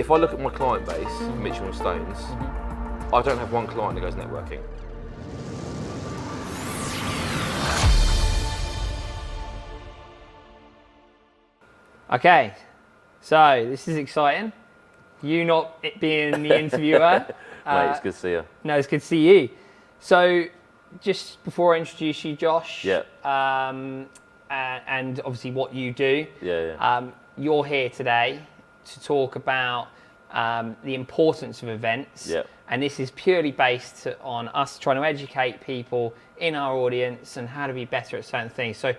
if I look at my client base, Mitchell and Stones, I don't have one client that goes networking. Okay, so this is exciting. You not being the interviewer. Mate, it's good to see you. No, it's good to see you. So, just before I introduce you, Josh, Yeah. and obviously what you do, Yeah. you're here today to talk about the importance of events. Yeah. And this is purely based on us trying to educate people in our audience and how to be better at certain things. So,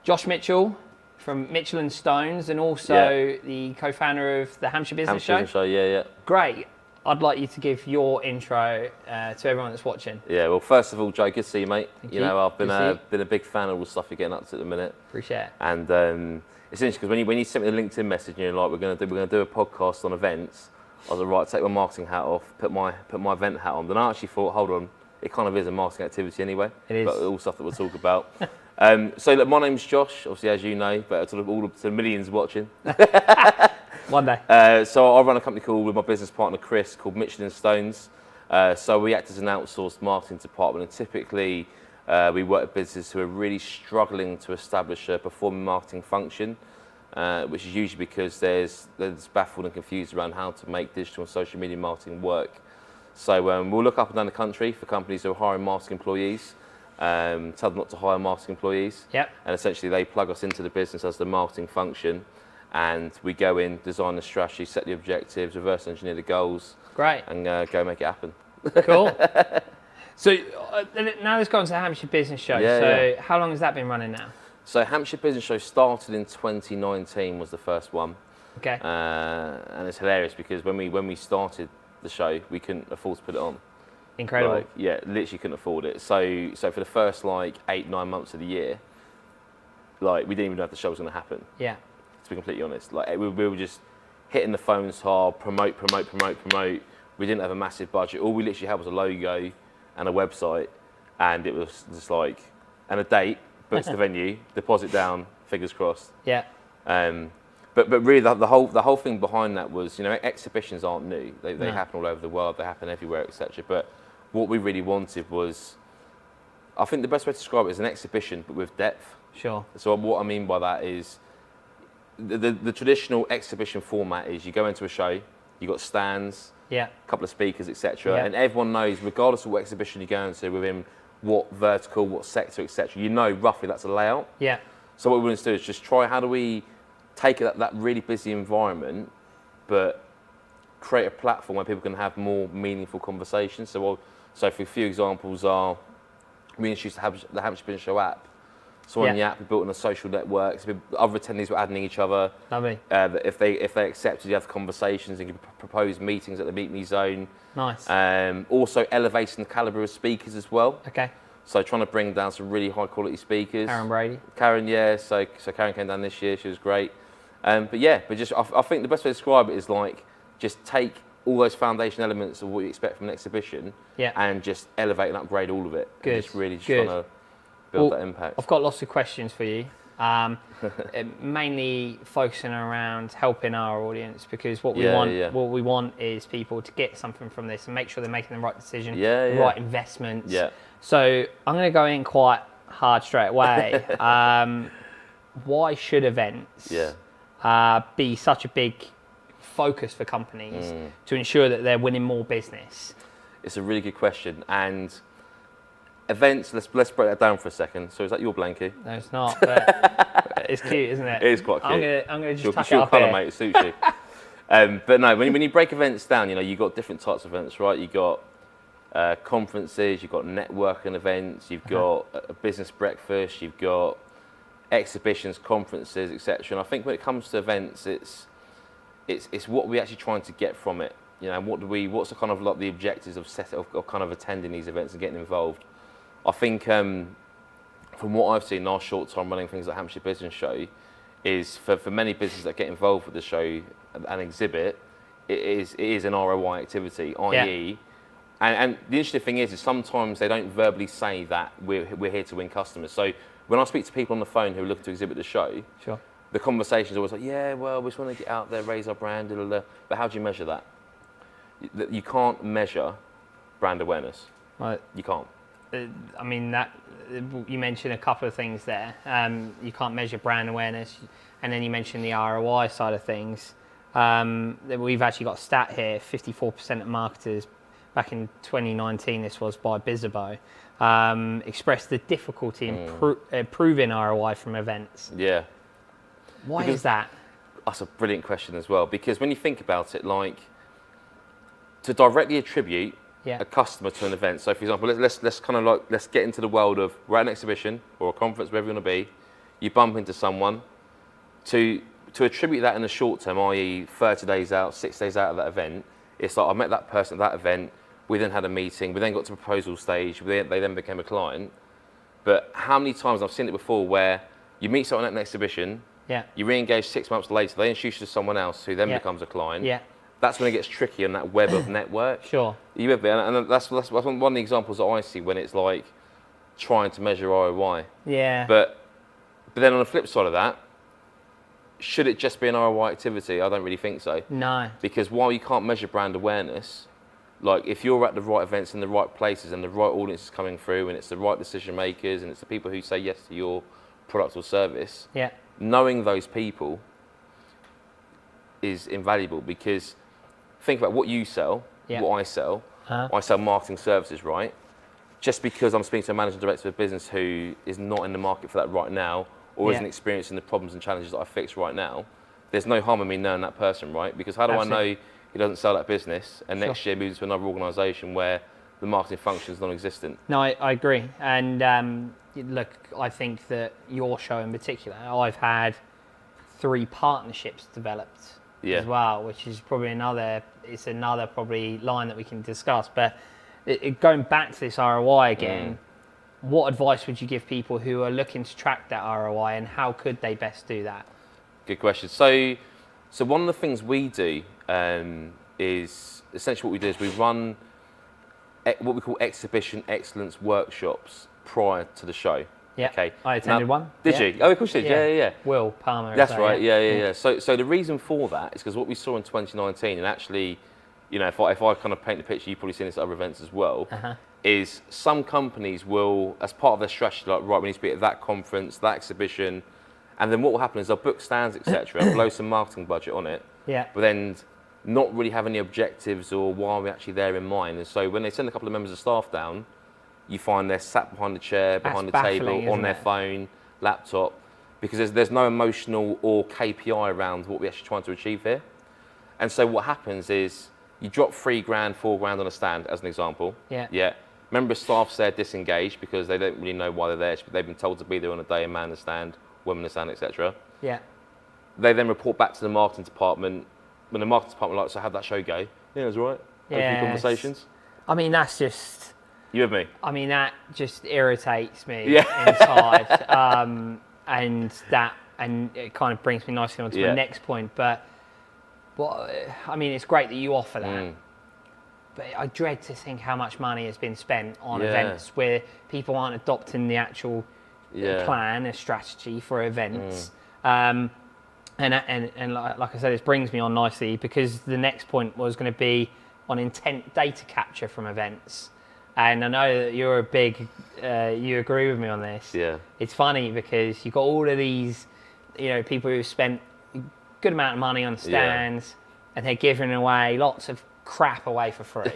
Josh Mitchell from Mitchell and Stones, and also the co-founder of the Hampshire Business Show. Business Show, yeah. Great. I'd like you to give your intro to everyone that's watching. Yeah, well, first of all, Joe, good to see you, mate. Thank you you. know, I've been Good to been a big fan of all the stuff you're getting up to at the minute. Appreciate it. And it's interesting because when you sent me the LinkedIn message and you're like, we're going to do a podcast on events, I was like, right, take my marketing hat off, put my event hat on. Then I actually thought, hold on, it kind of is a marketing activity anyway. It is. But all stuff that we'll talk about. So look, my name's Josh, obviously as you know, but to the millions watching. One day. So I run a company with my business partner Chris called Mitchell and Stones. So we act as an outsourced marketing department, and typically we work with businesses who are really struggling to establish a performing marketing function, which is usually because there's baffled and confused around how to make digital and social media marketing work. So we'll look up and down the country for companies who are hiring marketing employees, tell them not to hire marketing employees, Yep. and essentially they plug us into the business as the marketing function, and we go in, design the strategy, set the objectives, reverse engineer the goals, Great. and go make it happen. Cool. So now let's go on to the Hampshire Business Show. Yeah. How long has that been running now? So Hampshire Business Show started in 2019 was the first one, Okay. and it's hilarious because when we started the show, we couldn't afford to put it on. Incredible. Like, yeah, literally couldn't afford it. So for the first 8-9 months of the year, we didn't even know if the show was going to happen. Yeah. To be completely honest, we were just hitting the phones hard, promote. We didn't have a massive budget. All we literally had was a logo and a website, and it was just and a date, book to the venue, deposit down, fingers crossed. Yeah. But really the whole thing behind that was, exhibitions aren't new. They No. happen all over the world. They happen everywhere, etc. But what we really wanted was, I think the best way to describe it is an exhibition, but with depth. Sure. So what I mean by that is, the traditional exhibition format is you go into a show, you got stands, Yeah. a couple of speakers, etc. Yeah. And everyone knows, regardless of what exhibition you go into, within what vertical, what sector, etc. You know roughly that's a layout. Yeah. So what we want to do is just try, how do we take that really busy environment, but create a platform where people can have more meaningful conversations. So for a few examples are, we introduced the Hampshire Business Show app. So on the app, we built on a social network. So other attendees were adding each other. Lovely. If they accepted, you have conversations and you could propose meetings at the Meet Me Zone. Nice. Also elevating the calibre of speakers as well. Okay. So trying to bring down some really high quality speakers. Karen Brady. Karen, yeah. So Karen came down this year. She was great. But just I think the best way to describe it is just take all those foundation elements of what you expect from an exhibition, and just elevate and upgrade all of it. Good. And just really trying to build that impact. I've got lots of questions for you. Mainly focusing around helping our audience, because what we want is people to get something from this and make sure they're making the right decision, the right investments. Yeah. So I'm going to go in quite hard straight away. Why should events be such a big focus for companies to ensure that they're winning more business? It's a really good question. And events, let's break that down for a second. So is that your blankie? No, it's not, but it's cute, isn't it? It is quite cute. I'm going to just tuck it your up colour, here. mate, it suits you. But no, when you break events down, you've got different types of events, right? You've got conferences, you've got networking events, you've got a business breakfast, you've got exhibitions, conferences, etc. And I think when it comes to events, it's what we're actually trying to get from it. What's the kind of the objectives of kind of attending these events and getting involved. I think from what I've seen in our short time running things like Hampshire Business Show, is for many businesses that get involved with the show and exhibit, it is an ROI activity, i.e. And the interesting thing is sometimes they don't verbally say that we're here to win customers. So when I speak to people on the phone who are looking to exhibit the show, Sure. the conversation is always like, yeah, well, we just want to get out there, raise our brand, blah, blah, blah. But how do you measure that? You can't measure brand awareness. Right. You can't. I mean, that you mentioned a couple of things there. You can't measure brand awareness, and then you mentioned the ROI side of things. We've actually got a stat here: 54% of marketers back in 2019, this was by Bizzabo, expressed the difficulty in proving ROI from events. Yeah. Why is that? That's a brilliant question as well, because when you think about it, like, to directly attribute a customer to an event. So, for example, let's kind of like, let's get into the world of, we're at an exhibition or a conference, wherever you want to be. You bump into someone. To attribute that in the short term, i.e. 30 days out, 6 days out of that event, it's like, I met that person at that event, we then had a meeting, we then got to proposal stage, they then became a client. But how many times, I've seen it before, where you meet someone at an exhibition, you re-engage 6 months later, they introduce you to someone else who then becomes a client. That's when it gets tricky on that web of network. Sure. You with me? And that's one of the examples that I see when it's like trying to measure ROI. Yeah. But then on the flip side of that, should it just be an ROI activity? I don't really think so. No. Because while you can't measure brand awareness, like if you're at the right events in the right places and the right audience is coming through and it's the right decision makers and it's the people who say yes to your product or service, knowing those people is invaluable, because think about what you sell, what I sell. I sell marketing services, right? Just because I'm speaking to a managing director of a business who is not in the market for that right now, or isn't experiencing the problems and challenges that I fix right now, there's no harm in me knowing that person, right? Because how do I know he doesn't sell that business and next year moves to another organisation where the marketing function is non-existent? No, I agree. And look, I think that your show in particular, I've had 3 partnerships developed as well, which is probably another probably line that we can discuss. But going back to this ROI again, what advice would you give people who are looking to track that ROI, and how could they best do that? Good question. So one of the things we do is essentially what we do is we run what we call exhibition excellence workshops prior to the show. Yeah, okay. I attended one. Did you? Oh, of course you did. Yeah. Will Palmer. That's right. Yeah. So the reason for that is because what we saw in 2019, and actually, you know, if I kind of paint the picture, you've probably seen this at other events as well, is some companies will, as part of their strategy, like, right, we need to be at that conference, that exhibition, and then what will happen is they'll book stands, etc., blow some marketing budget on it, but then not really have any objectives or why are we actually there in mind. And so when they send a couple of members of staff down, you find they're sat behind the chair, behind the table, on their phone, laptop, because there's no emotional or KPI around what we're actually trying to achieve here. And so what happens is you drop $3,000, $4,000 on a stand, as an example. Member staff there disengaged because they don't really know why they're there. They've been told to be there on a day and man the stand, women the stand, etc. They then report back to the marketing department. When the marketing department likes, so how'd that show go? Yeah, it was all right. Open conversations. I mean, that's just... You with me? I mean, that just irritates me inside. And it kind of brings me nicely on to my next point. But I mean, it's great that you offer that. But I dread to think how much money has been spent on events where people aren't adopting the actual plan, a strategy for events. And like I said, this brings me on nicely because the next point was going to be on intent data capture from events. And I know that you're a big, you agree with me on this. It's funny because you've got all of these, you know, people who've spent a good amount of money on stands and they're giving away lots of crap away for free,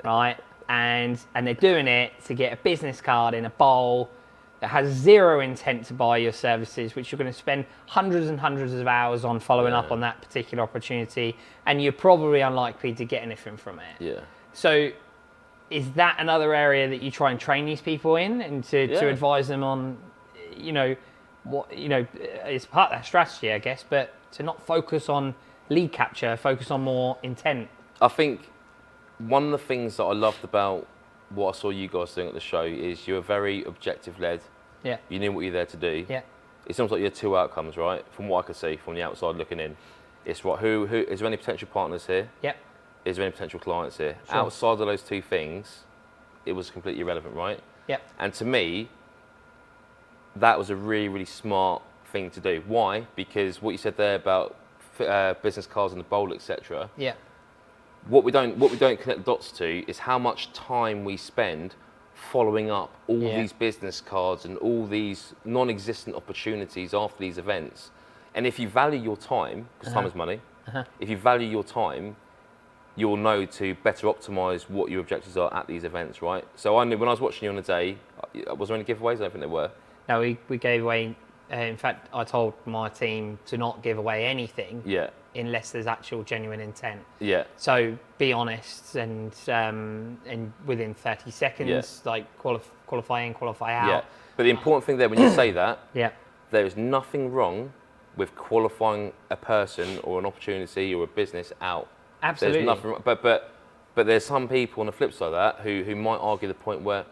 right? And they're doing it to get a business card in a bowl that has zero intent to buy your services, which you're going to spend hundreds and hundreds of hours on following up on that particular opportunity, and you're probably unlikely to get anything from it. So is that another area that you try and train these people in, and to advise them on, you know, what, you know, it's part of that strategy, I guess, but to not focus on lead capture, focus on more intent? I think one of the things that I loved about what I saw you guys doing at the show is you were very objective-led. You knew what you're there to do. It's almost like you had 2 outcomes, right? From what I could see from the outside looking in. It's right, who is there any potential partners here? Is there any potential clients here? Outside of those 2 things, it was completely irrelevant, right? And to me, that was a really, really smart thing to do. Why? Because what you said there about business cards in the bowl, etc. Yeah. What we don't connect dots to is how much time we spend following up all these business cards and all these non-existent opportunities after these events. And if you value your time, because time is money, if you value your time, you'll know to better optimize what your objectives are at these events, right? So I knew when I was watching you on a day, was there any giveaways? I don't think there were. No, we gave away, in fact, I told my team to not give away anything unless there's actual genuine intent. Yeah. So be honest and within 30 seconds, like qualify in, qualify out. Yeah. But the important thing there, when you say that, there is nothing wrong with qualifying a person or an opportunity or a business out. Absolutely. There's nothing, but there's some people on the flip side of that who might argue the point where,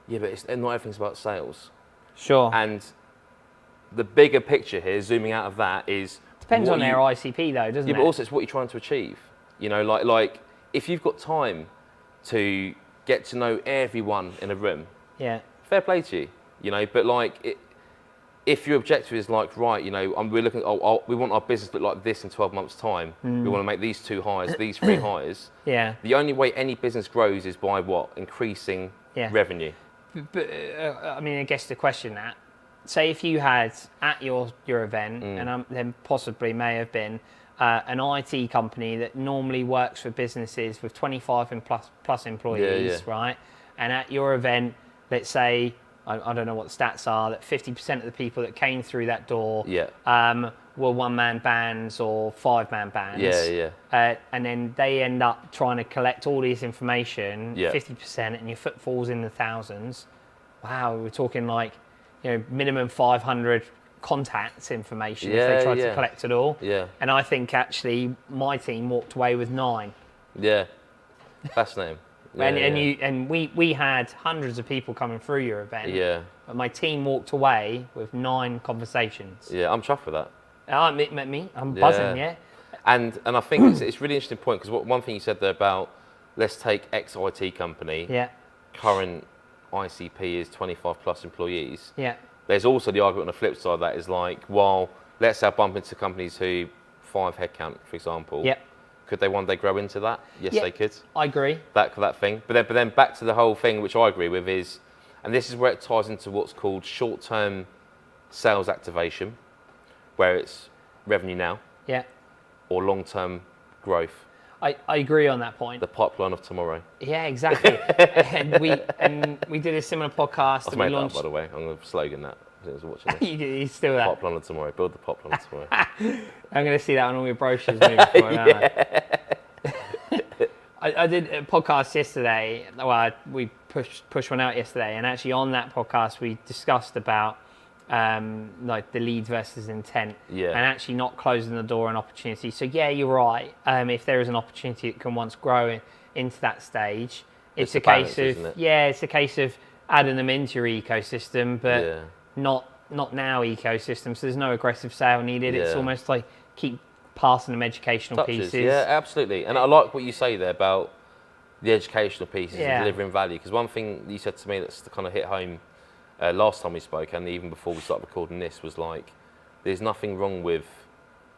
but not everything's about sales. Sure. And the bigger picture here, zooming out of that, is depends on their ICP though, doesn't it? Yeah, but also it's what you're trying to achieve. You know, like if you've got time to get to know everyone in a room, fair play to you. You know, but if your objective is like, right, you know, we're looking, we want our business to look like this in 12 months' time. We want to make these 2 hires, these 3 hires. Yeah. The only way any business grows is by what? Increasing revenue. But I mean, I guess the question that, say if you had at your event, and then possibly may have been an IT company that normally works for businesses with 25 and plus employees, right? And at your event, let's say, I don't know what the stats are, that 50% of the people that came through that door were 1-man bands or 5-man bands. And then they end up trying to collect all this information, 50%, and your footfall's in the thousands. Wow, we're talking like, you know, minimum 500 contacts information if they tried to collect it all. And I think actually my team walked away with 9. Fascinating. We had hundreds of people coming through your event. But my team walked away with 9 conversations. I'm chuffed with that. I'm buzzing. And I think it's a really interesting point, because one thing you said there about, let's take X IT company. Current ICP is 25 plus employees. There's also the argument on the flip side that is like, well, let's say I bump into companies who 5 headcount, for example. Could they one day grow into that? Yes, they could. I agree. That thing. But then back to the whole thing, which I agree with, is, and this is where it ties into what's called short-term sales activation, where it's revenue now. Or long-term growth. I agree on that point. The pipeline of tomorrow. Yeah, exactly. and we did a similar podcast. I've made that up, by the way. I'm going to slogan that. I was watching this. You're still there. Pipeline of tomorrow. Build the pipeline of tomorrow. I'm going to see that on all your brochures moving forward. I did a podcast yesterday. Well, we pushed one out yesterday, and actually on that podcast we discussed about like the lead versus intent, and actually not closing the door on opportunity. So you're right. If there is an opportunity that can once grow into that stage, it's a case of it's a case of adding them into your ecosystem, but not now ecosystem. So there's no aggressive sale needed. It's almost like keep passing them educational pieces. Yeah, absolutely. And I like what you say there about the educational pieces and delivering value, because one thing you said to me that's kind of hit home last time we spoke, and even before we started recording this, was like, there's nothing wrong with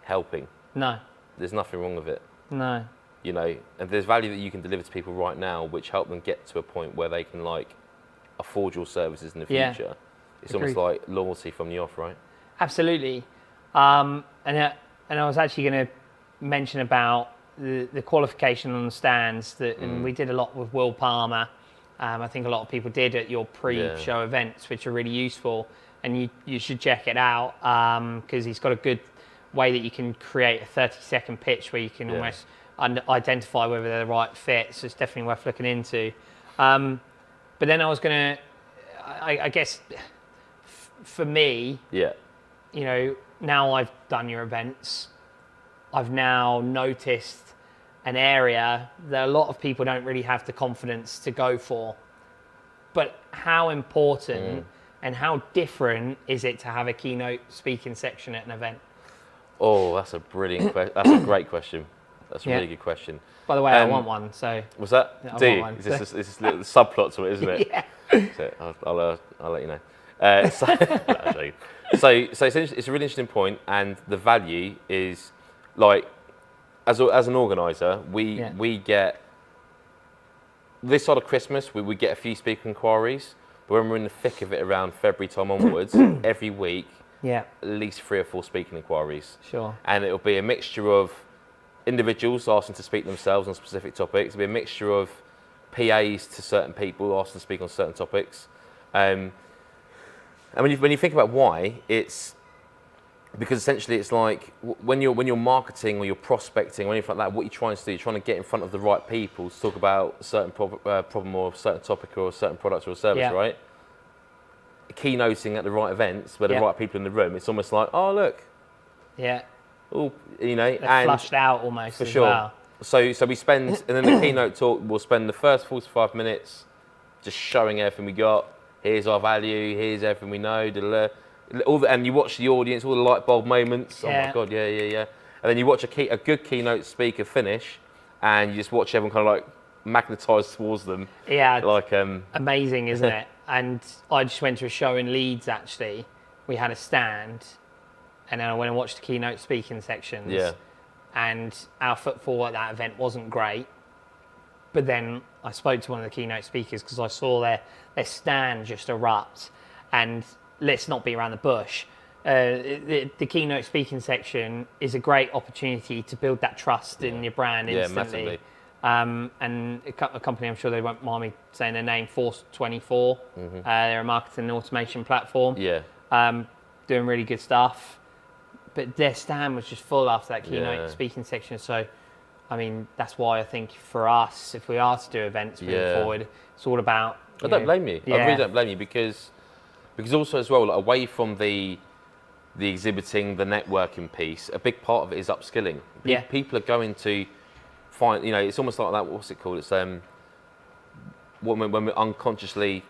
helping. No. There's nothing wrong with it. No. You know, and there's value that you can deliver to people right now, which help them get to a point where they can like afford your services in the future. It's almost like loyalty from the off, right? Absolutely. And I was actually going to mention about the qualification on the stands that, and we did a lot with Will Palmer. I think a lot of people did at your pre-show events, which are really useful, and you should check it out, because he's got a good way that you can create a 30-second pitch where you can almost identify whether they're the right fit. So it's definitely worth looking into. But then I was going to, I guess, for me, you know, now I've done your events, I've now noticed an area that a lot of people don't really have the confidence to go for. But how important and how different is it to have a keynote speaking section at an event? Oh, that's a brilliant question. That's a great question. That's a really good question. By the way, I want one. So what's that? I want one. Is this a little subplot to it, isn't it? So I'll let you know. So, so it's a really interesting point, and the value is like, as an organizer, we get this side of Christmas, we get a few speaker inquiries, but when we're in the thick of it around February time onwards, every week, at least 3 or 4 speaking inquiries. Sure. And it'll be a mixture of individuals asking to speak themselves on specific topics. It'll be a mixture of PAs to certain people asking to speak on certain topics. And when you think about why, it's because essentially it's like when you're marketing or you're prospecting or anything like that, what you're trying to do, you're trying to get in front of the right people to talk about a certain problem or a certain topic or a certain product or a service, right? Keynoting at the right events where the right people in the room, it's almost like, oh look, all, you know, they're and flushed out almost for as sure. well. So we spend, and then the keynote talk, we'll spend the first 45 minutes just showing everything we got. Here's our value. Here's everything we know. And you watch the audience, all the light bulb moments. Oh my God, yeah. And then you watch a good keynote speaker finish, and you just watch everyone kind of like magnetise towards them. Yeah, like amazing, isn't it? And I just went to a show in Leeds. Actually, we had a stand, and then I went and watched the keynote speaking sections. Yeah. And our footfall at that event wasn't great. But then I spoke to one of the keynote speakers because I saw their stand just erupt. And let's not be around the bush. The keynote speaking section is a great opportunity to build that trust in your brand instantly. Yeah, massively. And a company, I'm sure they won't mind me saying their name, Force 24. They're a marketing and automation platform. Yeah. Doing really good stuff. But their stand was just full after that keynote speaking section. So, I mean, that's why I think for us, if we are to do events moving forward, it's all about... I don't blame you. I really don't blame you because also as well, like, away from the exhibiting, the networking piece, a big part of it is upskilling. People are going to find, you know, it's almost like that, what's it called? It's when we're unconsciously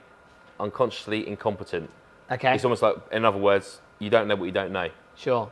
incompetent. Okay. It's almost like, in other words, you don't know what you don't know. Sure.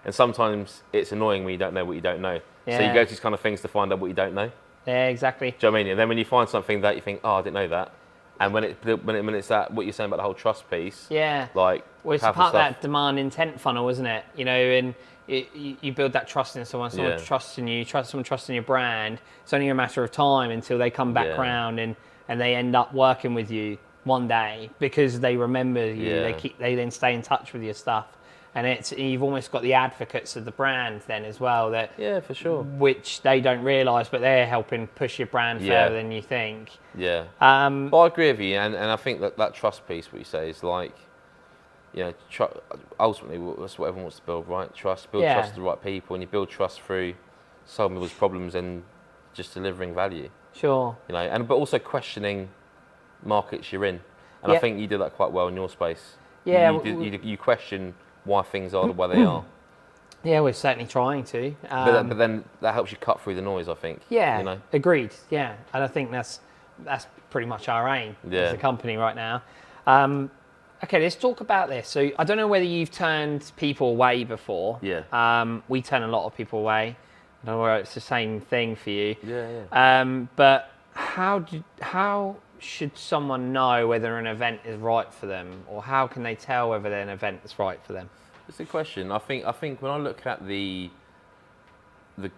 And sometimes it's annoying when you don't know what you don't know. Yeah. So you go to these kind of things to find out what you don't know. Yeah, exactly. Do you know what I mean? And then when you find something that you think, oh, I didn't know that. And when it's that, what you're saying about the whole trust piece. Yeah. Like, well, it's part of that demand intent funnel, isn't it? You know, and you build that trust in someone trusts in you, someone trusts in your brand. It's only a matter of time until they come back round and they end up working with you one day because they remember you. Yeah. They then stay in touch with your stuff. And you've almost got the advocates of the brand then as well. For sure. Which they don't realise, but they're helping push your brand further than you think. Yeah. Well, I agree with you, and I think that trust piece, what you say, is like, you know, ultimately that's what everyone wants to build, right? Build trust with the right people, and you build trust through solving people's problems and just delivering value. Sure. You know, but also questioning markets you're in, and I think you do that quite well in your space. Yeah. You question why things are the way they are. Yeah, we're certainly trying to. But then that helps you cut through the noise, I think. Yeah, you know? Agreed. Yeah, and I think that's pretty much our aim as a company right now. Okay, let's talk about this. So I don't know whether you've turned people away before. Yeah. We turn a lot of people away. I don't know whether it's the same thing for you. Yeah. But how should someone know whether an event is right for them, or how can they tell whether an event is right for them? It's a question. I think when I look at the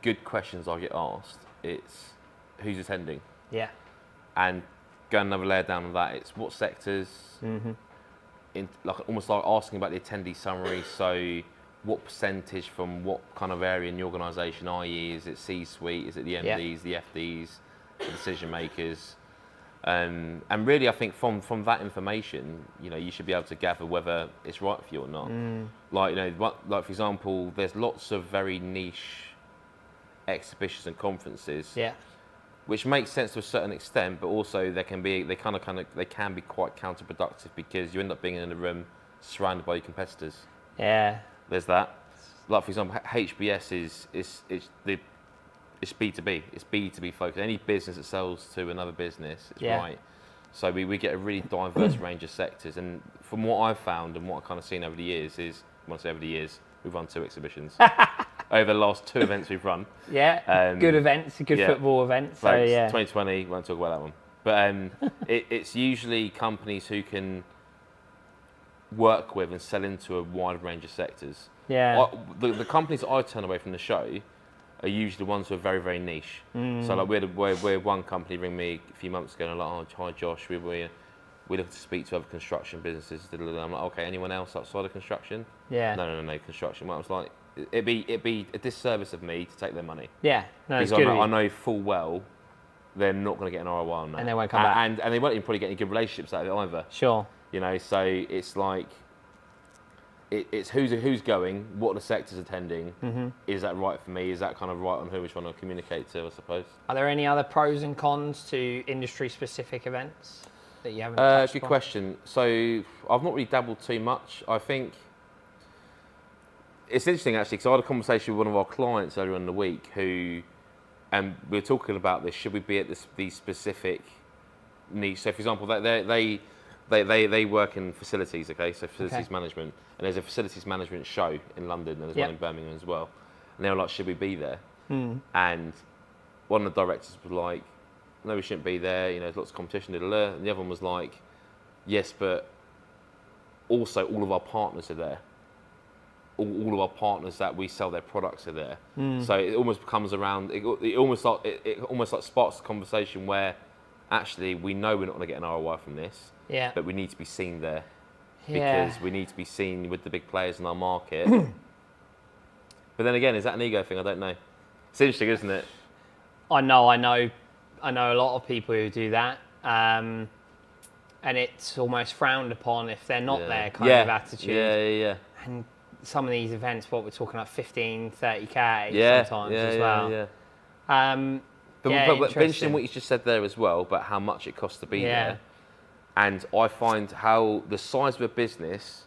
good questions I get asked, it's who's attending. Yeah. And go another layer down on that, it's what sectors. Almost like asking about the attendee summary. So, what percentage from what kind of area in the organisation, i.e., is it C-suite, is it the MDs, the FDs, the decision makers? And really, I think from that information, you know, you should be able to gather whether it's right for you or not. Like, you know, like for example, there's lots of very niche exhibitions and conferences, which makes sense to a certain extent, but also they can be quite counterproductive because you end up being in a room surrounded by your competitors. Yeah, there's that. Like for example, HBS it's B2B. It's B2B focused. Any business that sells to another business is right. So we get a really diverse range of sectors. And from what I've found and what I've kind of seen over the years is, when I say over the years, we've run 2 exhibitions. Over the last 2 events we've run. Yeah, good events, good football events. So, 2020, won't talk about that one. But it's usually companies who can work with and sell into a wide range of sectors. Yeah. The companies that I turn away from the show are usually the ones who are very, very niche. So like we had one company ring me a few months ago and like, oh, hi Josh, we're looking to speak to other construction businesses. I'm like, okay, anyone else outside of construction? Yeah. No, construction. Well, I was like, it'd be a disservice of me to take their money. Yeah. No, it's because good. I know full well they're not going to get an ROI on that. And they won't come back. And they won't even probably get any good relationships out of it either. Sure. You know, so it's like, it's who's going, what are the sectors attending, is that right for me, is that kind of right on who we're trying to communicate to, I suppose. Are there any other pros and cons to industry-specific events that you haven't touched Good upon? question. So I've not really dabbled too much. I think it's interesting actually, because I had a conversation with one of our clients earlier in the week and we were talking about this, should we be at these specific niche? So for example, they work in facilities, okay? So facilities management, and there's a facilities management show in London, and there's one in Birmingham as well. And they were like, should we be there? And one of the directors was like, no, we shouldn't be there. You know, there's lots of competition. And the other one was like, yes, but also all of our partners are there. All of our partners that we sell their products are there. So it almost comes around. It almost like sparks a conversation where actually we know we're not going to get an ROI from this. Yeah. But we need to be seen there Yeah. because we need to be seen with the big players in our market. But then again, is that an ego thing? I don't know. It's interesting, isn't it? I know a lot of people who do that, and it's almost frowned upon if they're not there kind of attitude. Yeah. And some of these events, what we're talking about, 15, 30K sometimes as well. But interesting what you just said there as well about how much it costs to be there. And I find how the size of a business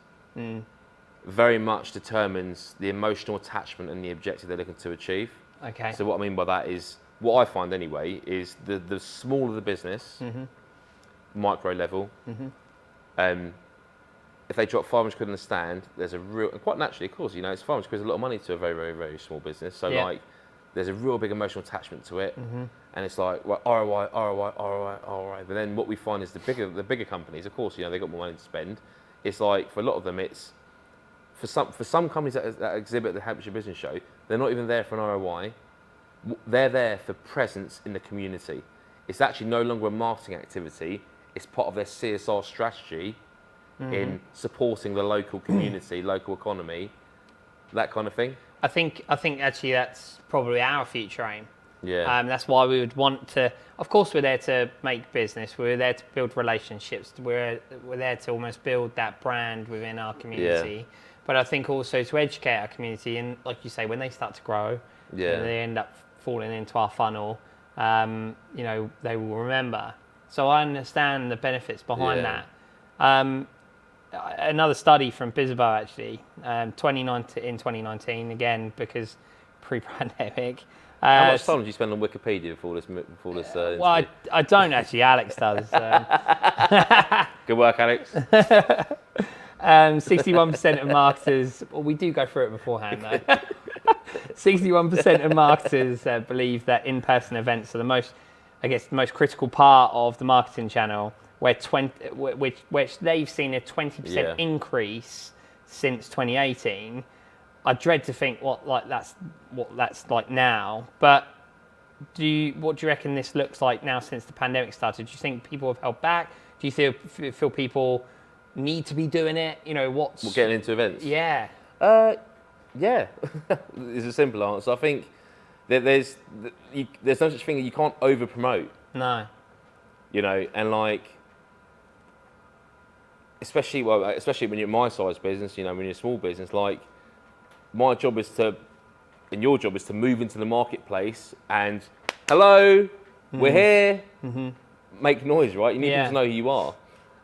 very much determines the emotional attachment and the objective they're looking to achieve. Okay. So what I mean by that is, what I find anyway, is the smaller the business, micro level, if they drop 500 quid in the stand, there's a real, and quite naturally, of course, you know, it's 500 quid is a lot of money to a very, very, very small business. So like, there's a real big emotional attachment to it, and it's like, well, ROI. But then what we find is the bigger companies, of course, you know, they've got more money to spend. It's like, for a lot of them, it's for some companies that exhibit at the Hampshire Business Show, they're not even there for an ROI. They're there for presence in the community. It's actually no longer a marketing activity. It's part of their CSR strategy in supporting the local community, local economy, that kind of thing. I think actually that's probably our future aim. Yeah. That's why we would want to. Of course, we're there to make business. We're there to build relationships. We're there to almost build that brand within our community. Yeah. But I think also to educate our community, and like you say, when they start to grow, and they end up falling into our funnel, you know, they will remember. So I understand the benefits behind that. Another study from Bizabo actually, 2019 again, because pre-pandemic. How much time did you spend on Wikipedia before this? Well, I don't actually. Alex does. Good work, Alex. 61% of marketers. Well, we do go through it beforehand, though. 61% of marketers believe that in-person events are the most critical part of the marketing channel, which they've seen a 20% increase since 2018. I dread to think what that's like now. But what do you reckon this looks like now since the pandemic started? Do you think people have held back? Do you feel people need to be doing it? You know, getting into events? Yeah. Yeah. It's a simple answer. I think that there's no such thing that you can't over promote. No. You know, and like, especially when you're my size business, you know, when you're a small business, like, my job is to, and your job is to move into the marketplace and, hello, we're here, make noise, right? You need people to know who you are.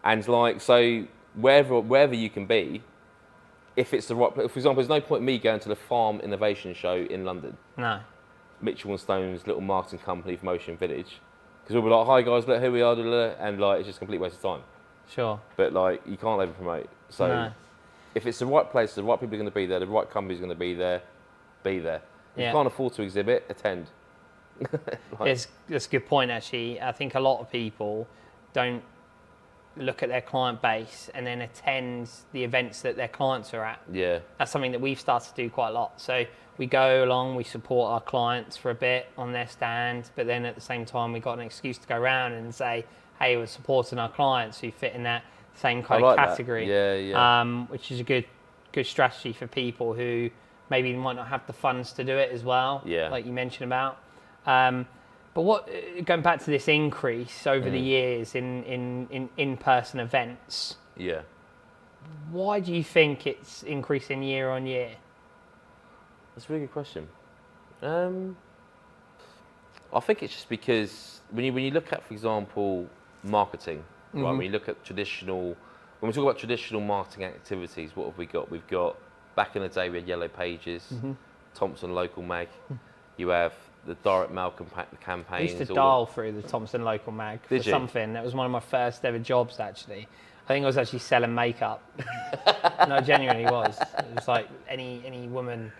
And like, so wherever you can be, if it's the right place, for example, there's no point in me going to the Farm Innovation Show in London. No. Mitchell & Stone's little marketing company for Motion Village. Because we'll be like, hi guys, look who we are, and like, it's just a complete waste of time. Sure. But like, you can't over promote. So if it's the right place, the right people are going to be there, the right company's going to be there, be there. If you can't afford to exhibit, attend. That's a good point, actually. I think a lot of people don't look at their client base and then attend the events that their clients are at. Yeah. That's something that we've started to do quite a lot. So we go along, we support our clients for a bit on their stand, but then at the same time, we've got an excuse to go around and say, hey, we're supporting our clients who fit in that same kind of category. Which is a good strategy for people who maybe might not have the funds to do it as well, like you mentioned about. But going back to this increase over the years in-person events, why do you think it's increasing year on year? That's a really good question. I think it's just because when you look at, for example, marketing, right? When you look at when we talk about traditional marketing activities, what have we got? We've got, back in the day, we had Yellow Pages, Thompson Local Mag. You have the direct mail campaigns. I used to dial through the Thompson Local Mag for something. That was one of my first ever jobs, actually. I think I was actually selling makeup. No, it genuinely was. It was like any woman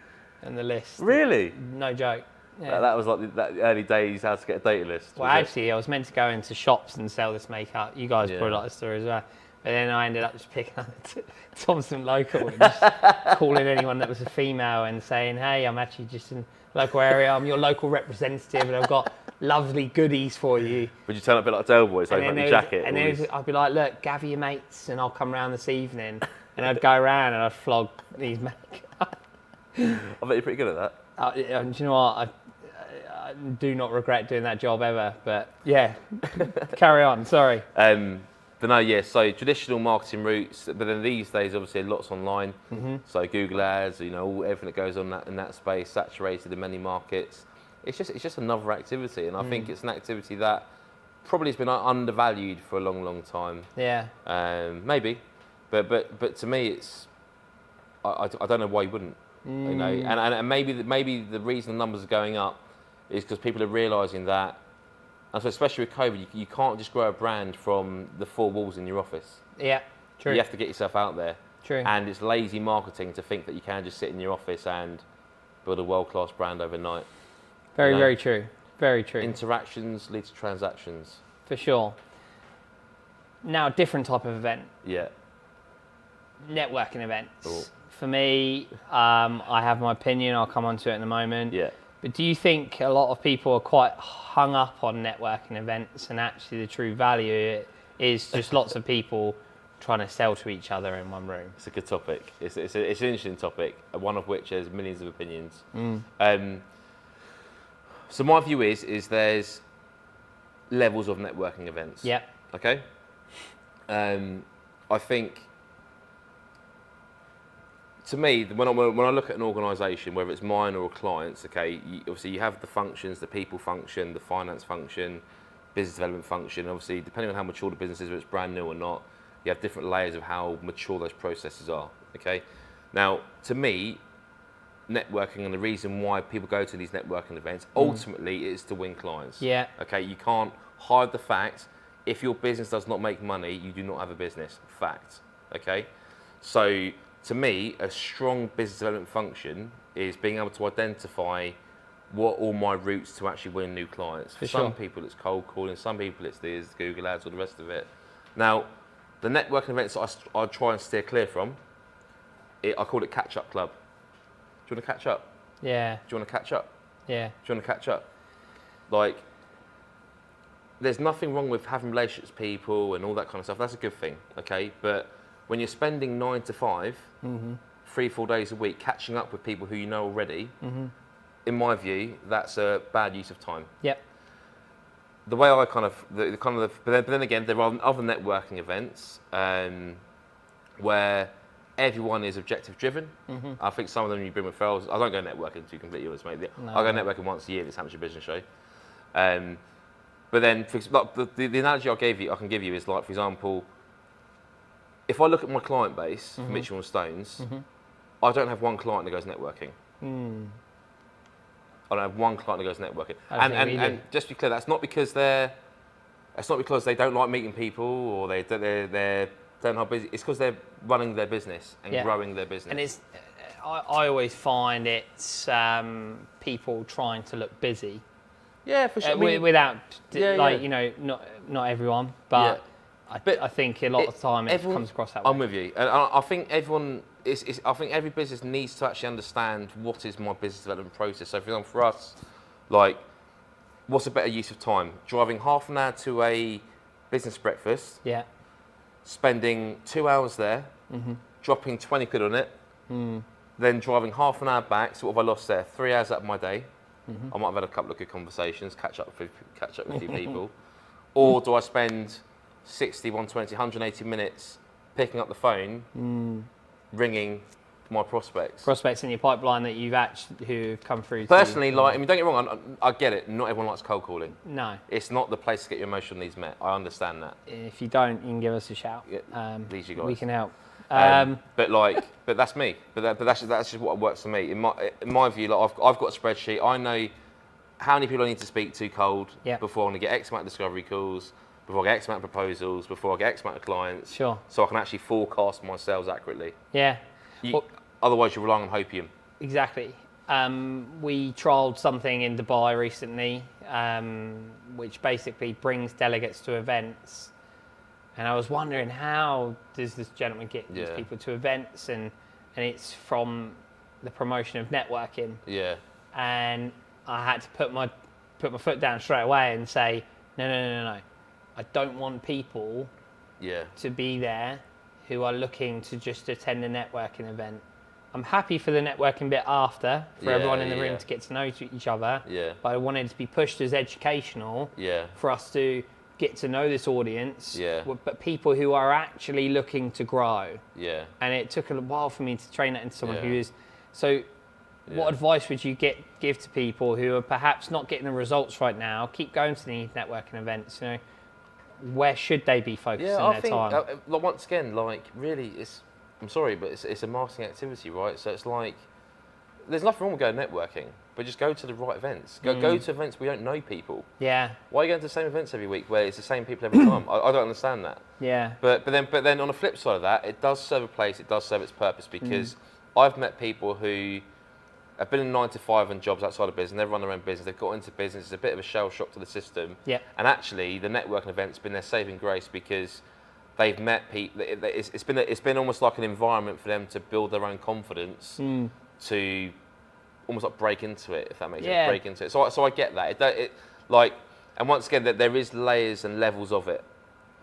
in the list. Really? No joke. Yeah. That was like that early days, how to get a data list. Well, actually, I was meant to go into shops and sell this makeup. You guys probably like the story as well. But then I ended up just picking up Thompson Local and just calling anyone that was a female and saying, hey, I'm actually just in the local area. I'm your local representative and I've got lovely goodies for you. Would you turn up a bit like Del Boys, open up your jacket? And then I'd be like, look, gather your mates and I'll come round this evening. And I'd go around and I'd flog these makeup. I bet you're pretty good at that. Do you know what? I do not regret doing that job ever. But yeah, carry on. Sorry. But no, so traditional marketing routes, but then these days, obviously, lots online. So Google ads, everything that goes on in that space, saturated in many markets. It's just another activity, and I think it's an activity that probably has been undervalued for a long, long time. Yeah. Maybe, but to me, it's I don't know why you wouldn't. And maybe the reason the numbers are going up is because people are realising that. And so especially with COVID, you can't just grow a brand from the four walls in your office. Yeah, true. You have to get yourself out there. True. And it's lazy marketing to think that you can just sit in your office and build a world-class brand overnight. Very true. Very true. Interactions lead to transactions. For sure. Now, different type of event. Yeah. Networking events. Cool. For me, I have my opinion. I'll come on to it in a moment. Yeah. But do you think a lot of people are quite hung up on networking events and actually the true value is just lots of people trying to sell to each other in one room? It's a good topic. It's an interesting topic, one of which has millions of opinions. So my view is there's levels of networking events. Yeah. Okay? I think, to me, when I look at an organisation, whether it's mine or a client's, okay, obviously you have the functions, the people function, the finance function, business development function. Obviously, depending on how mature the business is, whether it's brand new or not, you have different layers of how mature those processes are, okay? Now, to me, networking and the reason why people go to these networking events, ultimately, is to win clients. Yeah. Okay, you can't hide the fact, if your business does not make money, you do not have a business. Fact, okay? So, to me, a strong business development function is being able to identify what are my routes to actually win new clients. For some people, it's cold calling. Some people, it's Google ads, or the rest of it. Now, the networking events that I try and steer clear from, I call it catch-up club. Do you want to catch up? Yeah. Do you want to catch up? Yeah. Do you want to catch up? Like, there's nothing wrong with having relationships with people and all that kind of stuff. That's a good thing, okay? But when you're spending 9 to 5, 3-4 days a week, catching up with people who you know already, in my view, that's a bad use of time. Yep. The way I but then again, there are other networking events where everyone is objective driven. I think some of them you bring referrals. I don't go networking, to be completely honest, mate. I go networking once a year. This Hampshire Business Show. But then, the analogy I can give you is like, for example, if I look at my client base, for Mitchell and Stones, I don't have one client that goes networking. I don't have one client that goes networking. And just to be clear, that's not because they don't like meeting people or they don't have busy. It's because they're running their business and growing their business. And I always find it's people trying to look busy. Yeah, for sure. Without, not everyone, but I think a lot of the time it comes across that way. I'm with you, and I think everyone I think every business needs to actually understand what is my business development process. So, for example, for us, like, what's a better use of time? Driving half an hour to a business breakfast, Yeah. spending 2 hours there, dropping 20 quid on it, then driving half an hour back. So what have I lost there? 3 hours out of my day. I might have had a couple of good conversations, catch up with a few people. Or do I spend 60, 120, 180 minutes picking up the phone, ringing my prospects? Prospects in your pipeline that you've actually, who've come through. Personally, like, I mean, don't get me wrong, I get it. Not everyone likes cold calling. No. It's not the place to get your emotional needs met. I understand that. If you don't, you can give us a shout. Please, you guys. We can help. But that's me. But that's just what works for me. In my view, like, I've got a spreadsheet. I know how many people I need to speak to cold before I'm going to get X amount of discovery calls, before I get X amount of proposals, before I get X amount of clients. Sure. So I can actually forecast my sales accurately. Yeah. Otherwise, you're relying on hopium. Exactly. We trialled something in Dubai recently, which basically brings delegates to events. And I was wondering, how does this gentleman get these people to events? And it's from the promotion of networking. Yeah. And I had to put my foot down straight away and say, no. I don't want people to be there who are looking to just attend a networking event. I'm happy for the networking bit after, for everyone in the room to get to know each other. Yeah. But I wanted to be pushed as educational for us to get to know this audience, but people who are actually looking to grow. Yeah. And it took a while for me to train that into someone who is. So what advice would you give to people who are perhaps not getting the results right now? Keep going to these networking events. You know, where should they be focusing their time? Once again, like, really, I'm sorry, but it's a marketing activity, right? So it's like, there's nothing wrong with going networking, but just go to the right events. Go to events where you don't know people. Yeah. Why are you going to the same events every week where it's the same people every time? I don't understand that. Yeah. But then on the flip side of that, it does serve a place. It does serve its purpose, because I've met people who have been in 9 to 5 and jobs outside of business. They've run their own business. They've got into business. It's a bit of a shell shock to the system. Yeah. And actually, the networking event's been their saving grace, because they've met people. It's been almost like an environment for them to build their own confidence, to almost like break into it, if that makes sense. Break into it. So I get that. And once again, there is layers and levels of it.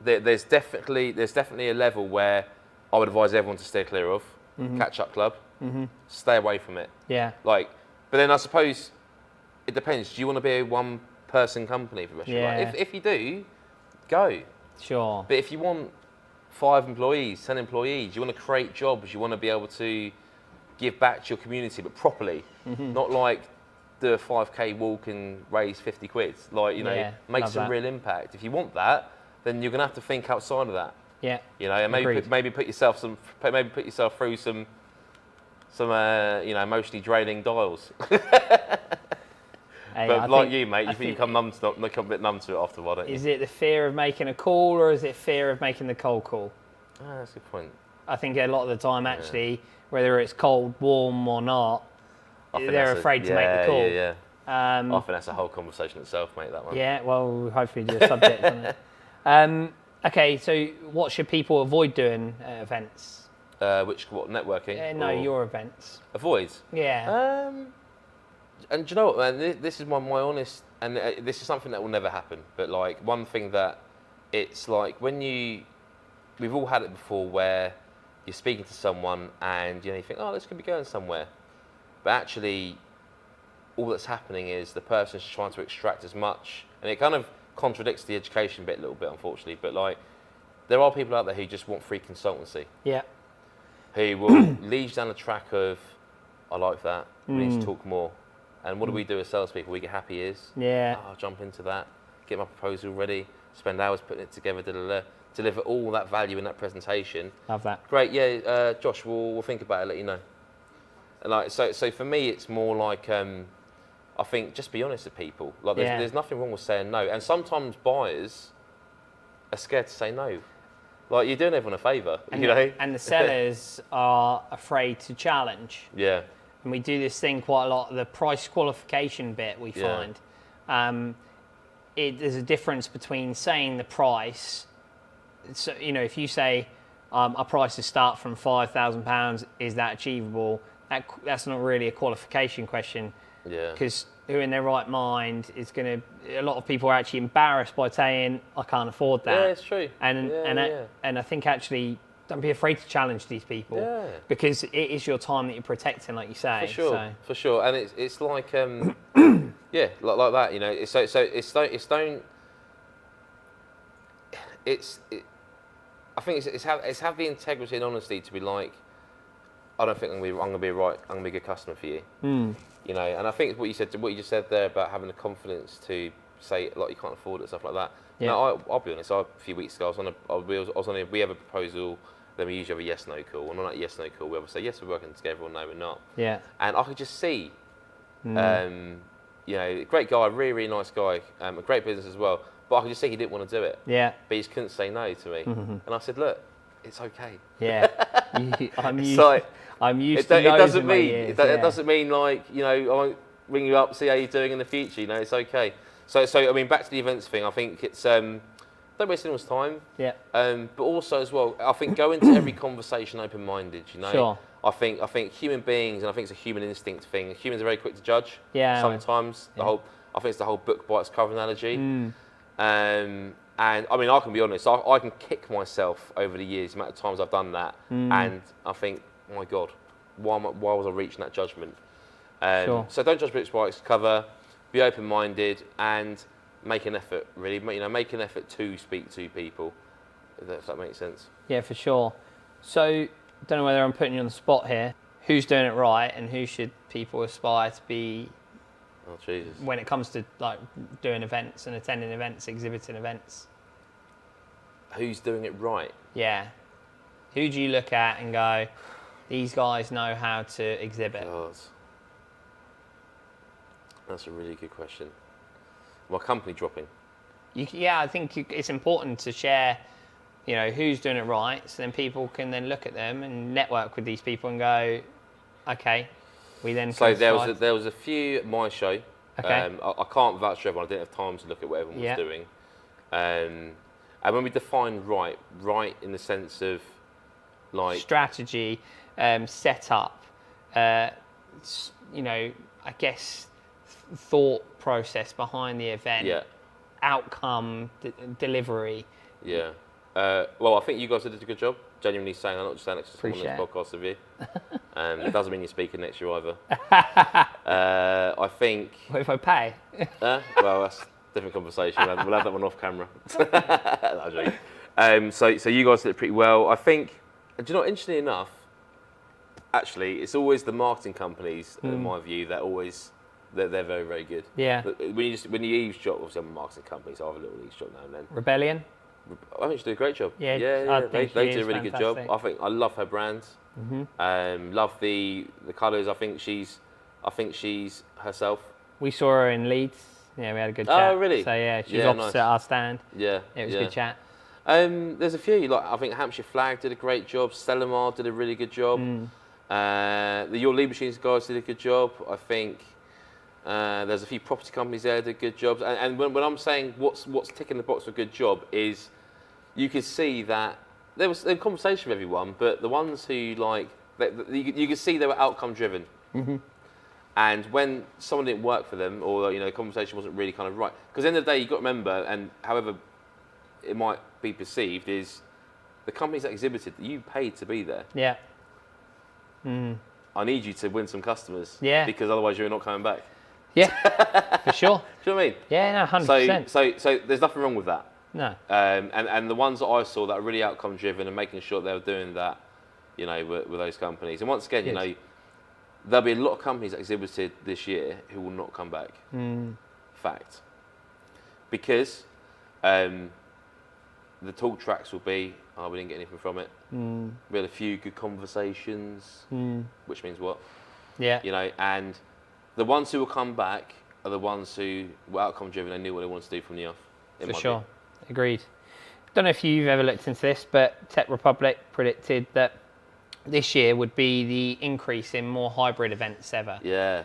There's definitely a level where I would advise everyone to steer clear of. Catch up club. Stay away from it. Yeah. But then I suppose it depends. Do you want to be a one-person company for the rest of your life? If you do, go. Sure. But if you want 5 employees, 10 employees, you want to create jobs, you want to be able to give back to your community, but properly, not like do a 5k walk and raise 50 quid. Make some real impact. If you want that, then you're going to have to think outside of that. Yeah. And maybe put yourself through some emotionally draining dials. But like you, mate, you become a bit numb to it after a while, don't you? Is it the fear of making a call, or is it fear of making the cold call? That's a good point. I think a lot of the time, actually, whether it's cold, warm or not, they're afraid to make the call. Yeah. I think that's a whole conversation itself, mate, that one. Yeah, well, we'll hopefully do a subject on it. Okay, so what should people avoid doing at events? Networking? No, your events. Avoid? Yeah. And do you know what, man? This is my honest, and this is something that will never happen. But like, one thing that it's like we've all had it before, where you're speaking to someone and you think, oh, this could be going somewhere, but actually, all that's happening is the person's trying to extract as much, and it kind of contradicts the education bit a little bit, unfortunately. But like, there are people out there who just want free consultancy. Yeah. Who will lead you down the track of, I like that. We need to talk more. And what do we do as salespeople? We get happy ears. Yeah. I'll jump into that, get my proposal ready, spend hours putting it together, deliver all that value in that presentation. Love that. Great, yeah, Josh, we'll think about it, let you know. And so for me, it's more like, I think, just be honest with people. Like, there's nothing wrong with saying no. And sometimes buyers are scared to say no. Like, you're doing everyone a favour, you know? And the sellers are afraid to challenge. Yeah. And we do this thing quite a lot, the price qualification bit we find. There's a difference between saying the price so, you know, if you say our prices start from £5,000, is that achievable? That's not really a qualification question. Yeah. Because who in their right mind is going to? A lot of people are actually embarrassed by saying, "I can't afford that." Yeah, it's true. And I think actually, don't be afraid to challenge these people. Yeah. Because it is your time that you're protecting, like you say. For sure. So. For sure. And it's like yeah, like that. You know, I think it's have the integrity and honesty to be like, I don't think I'm gonna be a good customer for you. You know, and I think what you just said there about having the confidence to say like you can't afford it, stuff like that. Yeah. No, I'll be honest. A few weeks ago, we have a proposal. Then we usually have a yes/no call. And on that yes/no call, we either say yes, we're working together, or no, we're not. Yeah. And I could just see, you know, great guy, really nice guy, a great business as well. But I could just see he didn't want to do it. Yeah. But he just couldn't say no to me. And I said, look, it's okay. Yeah. I'm used. Like, I'm used it to doesn't my mean ears, it doesn't mean like, you know, I won't ring you up, see how you're doing in the future. You know, it's okay. So I mean, back to the events thing. I think it's don't waste anyone's time. Yeah. But also as well, I think go into every conversation open-minded. You know. Sure. I think human beings, and I think it's a human instinct thing. Humans are very quick to judge. Yeah. Sometimes I think it's the whole book by its cover analogy. And I mean, I can be honest. I can kick myself over the years, the amount of times I've done that, and I think, oh my God, why was I reaching that judgment? Sure. So don't judge books by its cover. Be open-minded and make an effort. Really, you know, make an effort to speak to people. If that makes sense. Yeah, for sure. So, don't know whether I'm putting you on the spot here. Who's doing it right, and who should people aspire to be? Oh Jesus! When it comes to like doing events and attending events, exhibiting events. Who's doing it right? Yeah. Who do you look at and go, these guys know how to exhibit? God. That's a really good question. My company dropping. I think it's important to share, you know, who's doing it right, so then people can then look at them and network with these people and go, okay, we then. So there was a few at my show. Okay. I can't vouch for everyone. I didn't have time to look at what everyone was doing. And when we define right in the sense of like strategy, setup, you know, I guess thought process behind the event, outcome, delivery. Yeah. Well, I think you guys did a good job. Genuinely saying, I'm not just saying it because I'm on this podcast with you. It doesn't mean you're speaking next year either. I think. What if I pay? Well, that's a different conversation. We'll have that one off camera. So you guys did it pretty well. I think. Do you know, interestingly enough, actually, it's always the marketing companies, in my view, that always. They're very, very good. Yeah. When you eavesdrop, obviously I'm a marketing company, so I have a little eavesdrop now and then. Rebellion? I think she did a great job. Yeah. They did a really good job. I love her brand. Love the colours. I think she's herself. We saw her in Leeds. Yeah, we had a good chat. Oh, really? So yeah, she was opposite our stand. Yeah. It was a good chat. There's a few. Like I think Hampshire Flag did a great job. Stellamar did a really good job. The Your Lead Machines guys did a good job. I think. There's a few property companies there that did good jobs, and when I'm saying what's ticking the box for a good job is, you could see that there was a conversation with everyone, but the ones who you could see they were outcome driven, and when someone didn't work for them, or the conversation wasn't really kind of right, because at the end of the day you've got to remember, and however it might be perceived, is the companies that exhibited, you paid to be there. Yeah. I need you to win some customers. Yeah. Because otherwise you're not coming back. Yeah, for sure. Do you know what I mean? Yeah, no, 100%. So there's nothing wrong with that. No. And the ones that I saw that are really outcome driven and making sure they were doing that, with those companies. And once again, there'll be a lot of companies that exhibited this year who will not come back. Fact. Because the talk tracks will be, we didn't get anything from it. We had a few good conversations, which means what? Yeah. And the ones who will come back are the ones who were outcome driven and knew what they wanted to do from the off. For sure. Agreed. Don't know if you've ever looked into this, but Tech Republic predicted that this year would be the increase in more hybrid events ever. Yeah.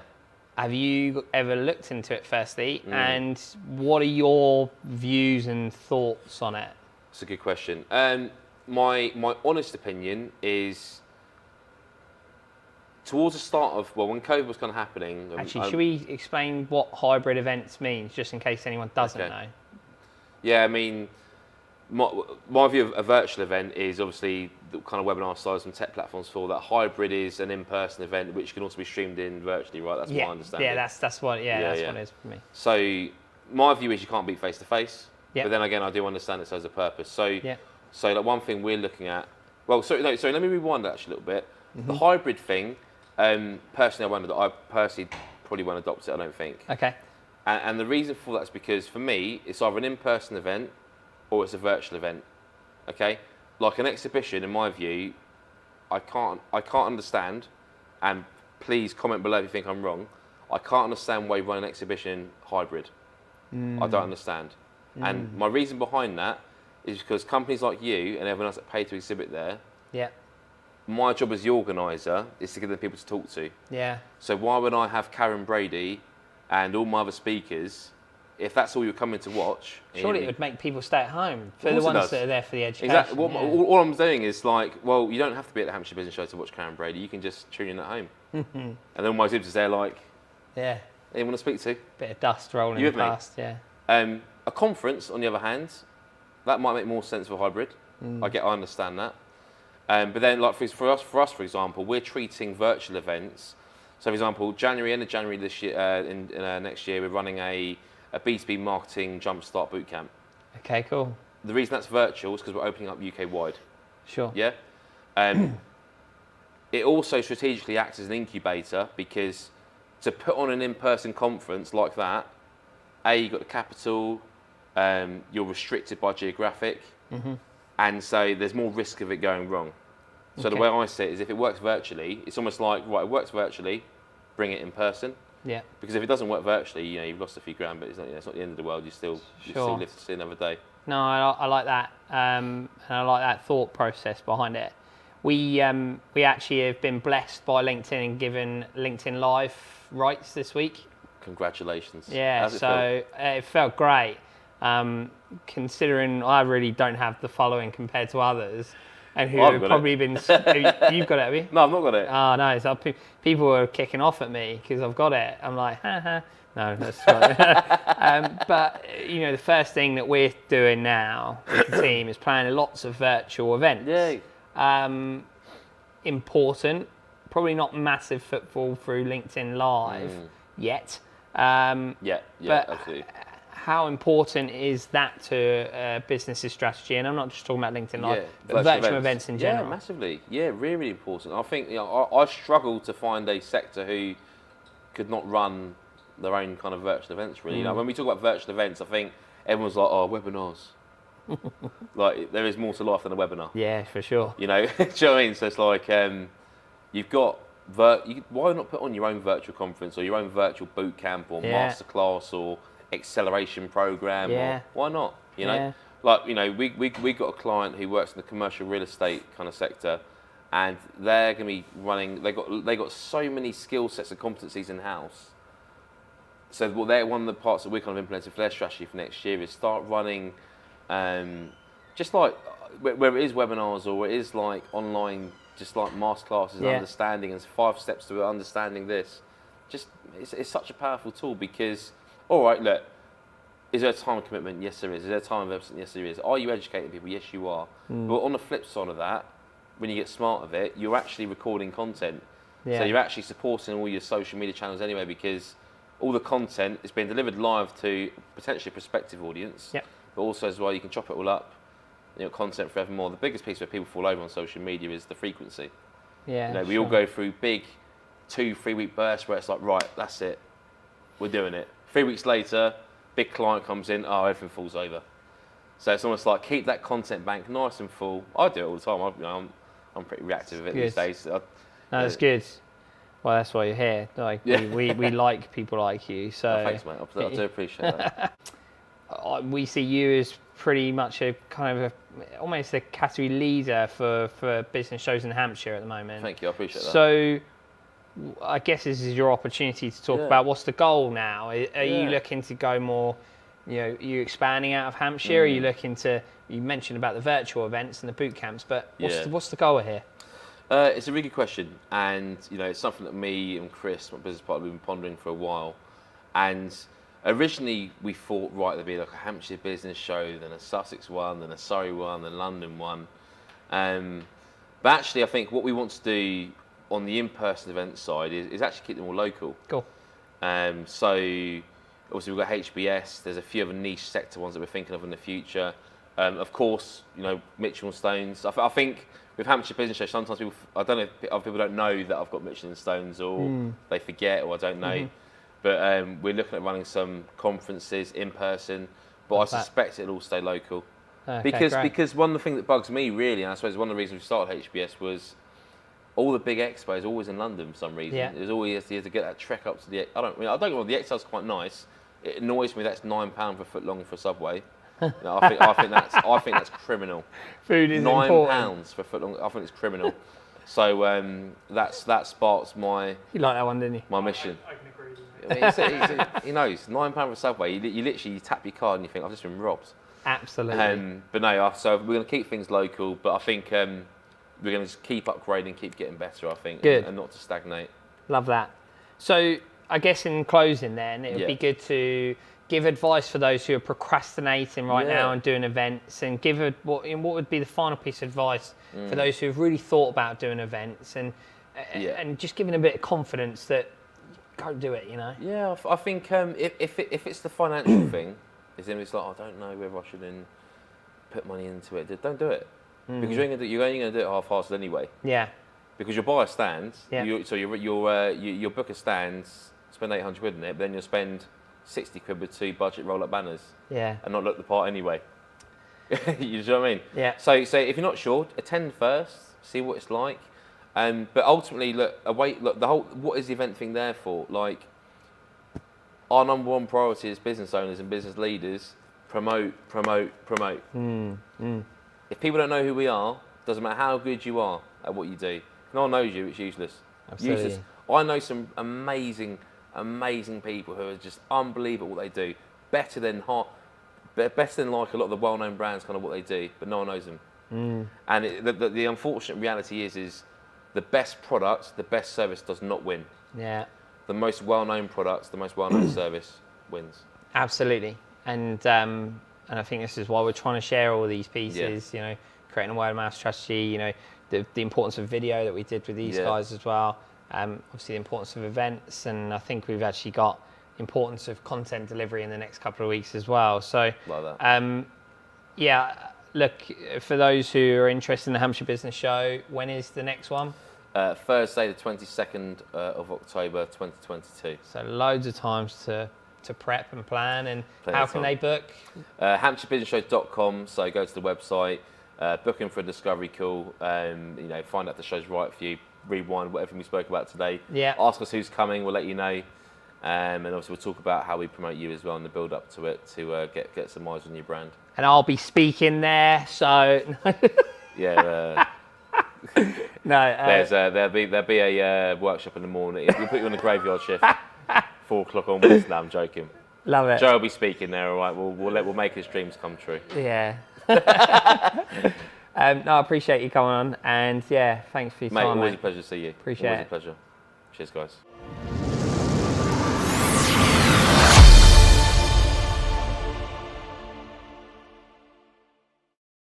Have you ever looked into it firstly? And what are your views and thoughts on it? It's a good question. My honest opinion is towards the start of, when COVID was kind of happening. Actually, should we explain what hybrid events means, just in case anyone doesn't know? Yeah, I mean, my view of a virtual event is obviously the kind of webinar size and tech platforms for that. Hybrid is an in-person event which can also be streamed in virtually, right? That's my understanding. Yeah, that's what what it is for me. So my view is you can't beat face-to-face, but then again, I do understand it serves a purpose. So like one thing we're looking at, sorry, let me rewind that actually a little bit. Mm-hmm. The hybrid thing, personally, I personally probably won't adopt it, I don't think. Okay. And the reason for that is because for me, it's either an in-person event or it's a virtual event. Okay? Like an exhibition, in my view, I can't understand, and please comment below if you think I'm wrong, I can't understand why you run an exhibition hybrid. I don't understand. And my reason behind that is because companies like you and everyone else that pay to exhibit there, my job as the organiser is to give them people to talk to. Yeah. So why would I have Karen Brady and all my other speakers, if that's all you're coming to watch? Surely it would make people stay at home for the ones that are there for the education. Exactly. All I'm saying is like, well, you don't have to be at the Hampshire Business Show to watch Karen Brady. You can just tune in at home. And then my exhibitors there like, anyone to speak to? Bit of dust rolling past, A conference, on the other hand, that might make more sense for hybrid. I understand that. But then, like for us, for example, we're treating virtual events. So, for example, end of January this year, next year, we're running a B2B marketing jumpstart bootcamp. Okay, cool. The reason that's virtual is because we're opening up UK wide. Sure. Yeah. It also strategically acts as an incubator because to put on an in-person conference like that, you've got the capital, you're restricted by geographic, and so there's more risk of it going wrong. So the way I see it is if it works virtually, it's almost like, right, it works virtually, bring it in person. Yeah. Because if it doesn't work virtually, you've lost a few grand, but it's not the end of the world. You still live to see another day. No, I like that, and I like that thought process behind it. We actually have been blessed by LinkedIn and given LinkedIn Live rights this week. Congratulations. Yeah, How's it feel? It felt great. Considering I really don't have the following compared to others, and who have probably been. You've got it, have you? No, I've not got it. Oh no, so people are kicking off at me because I've got it. I'm like, ha. No, that's right. But the first thing that we're doing now with the team is planning lots of virtual events. Yay. Important, probably not massive footfall through LinkedIn Live yet. But absolutely. How important is that to business's strategy? And I'm not just talking about LinkedIn Live, but virtual events in general. Yeah, massively. Yeah, really, really important. I think I struggle to find a sector who could not run their own kind of virtual events. Really, when we talk about virtual events, I think everyone's like, "Oh, webinars." Like there is more to life than a webinar. Yeah, for sure. Do you know what I mean? So it's like you've got why not put on your own virtual conference or your own virtual boot camp or masterclass or acceleration program? Or, why not? Like we got a client who works in the commercial real estate kind of sector, and they're going to be running. They got so many skill sets and competencies in house. So one of the parts that we're kind of implementing for their strategy for next year is start running, just like where it is webinars or it is like online, just like masterclasses, understanding and 5 steps to understanding this. Just it's such a powerful tool because, all right, look, is there a time commitment? Yes, there is. Is there a time investment? Yes, there is. Are you educating people? Yes, you are. But on the flip side of that, when you get smart of it, you're actually recording content. Yeah. So you're actually supporting all your social media channels anyway because all the content is being delivered live to potentially a prospective audience. Yep. But also as well, you can chop it all up. Content forevermore. The biggest piece where people fall over on social media is the frequency. Yeah. We all go through big 2-3 week bursts where it's like, right, that's it, we're doing it. 3 weeks later, big client comes in, everything falls over. So it's almost like keep that content bank nice and full. I do it all the time. I'm pretty reactive with it these days. That's good. Well, that's why you're here. Like we like people like you. So thanks, mate. I do appreciate that. We see you as pretty much a kind of almost a category leader for business shows in Hampshire at the moment. Thank you. I appreciate that. So I guess this is your opportunity to talk about what's the goal now. Are you looking to go more are you expanding out of Hampshire? Are you looking to? You mentioned about the virtual events and the boot camps, but what's the goal here? It's a really good question, and it's something that me and Chris, my business partner, we've been pondering for a while. And originally we thought, right, there'd be like a Hampshire business show, then a Sussex one, then a Surrey one, then a London one. But actually, I think what we want to do on the in-person event side is actually keep them all local. Cool. So obviously we've got HBS. There's a few other niche sector ones that we're thinking of in the future. Of course, Mitchell and Stones. I think with Hampshire Business Show, sometimes people, I don't know if other people don't know that I've got Mitchell and Stones, or they forget, or I don't know. But we're looking at running some conferences in person, but I suspect it'll all stay local. Okay, because one of the things that bugs me really, and I suppose one of the reasons we started HBS, was all the big expos are always in London for some reason. There's always you have to get that trek up to the. I don't get me wrong, the XL's quite nice. It annoys me that's £9 for a foot long for Subway. I think that's criminal. Food is £9 for a foot long. I think it's criminal. So that sparks my. You like that one, didn't you? My mission. I can agree with you. He knows £9 for a Subway. You literally tap your card and you think I've just been robbed. Absolutely. But no, so we're going to keep things local, but I think we're going to just keep upgrading, keep getting better. I think, and not to stagnate. Love that. So I guess in closing, then it would be good to give advice for those who are procrastinating right now and doing events, and give what would be the final piece of advice for those who have really thought about doing events, and just giving a bit of confidence that go do it. Yeah, I think if it's the financial thing, it's like I don't know whether I should put money into it. Don't do it because you're only going to do it half-hearted anyway. Yeah. Because you'll buy a stand, so you'll book a stand, spend 800 quid in it, but then you'll spend 60 quid with 2 budget roll-up banners. Yeah. And not look the part anyway. You know what I mean? Yeah. So if you're not sure, attend first, see what it's like. But ultimately, look, the whole, what is the event thing there for? Like, our number one priority as business owners and business leaders, promote. If people don't know who we are, doesn't matter how good you are at what you do. If no one knows you, it's useless. Absolutely. Useless. I know some amazing people who are just unbelievable at what they do. Better than like a lot of the well-known brands, kind of what they do, but no one knows them. And the unfortunate reality is the best product, the best service does not win. Yeah. The most well-known products, the most well-known service wins. Absolutely. And I think this is why we're trying to share all these pieces, creating a word-of-mouth strategy, the importance of video that we did with these guys as well. Obviously the importance of events, and I think we've actually got importance of content delivery in the next couple of weeks as well. So, like that. Look, for those who are interested in the Hampshire Business Show, when is the next one? Thursday, the 22nd of October, 2022. So loads of times to prep and plan, and how can they book? HampshireBusinessShow.com. So go to the website, book in for a discovery call, find out if the show's right for you, rewind whatever we spoke about today. Yeah. Ask us who's coming, we'll let you know. And obviously we'll talk about how we promote you as well in the build up to it to get some eyes on your brand. And I'll be speaking there, so yeah. No, there'll be a workshop in the morning. We'll put you on a graveyard shift, 4 o'clock onwards. No, I'm joking. Love it. Joe will be speaking there. All right, we'll make his dreams come true. Yeah. I appreciate you coming on, and thanks for your time. Mate, always a pleasure to see you. Appreciate it. Always a pleasure. Cheers, guys.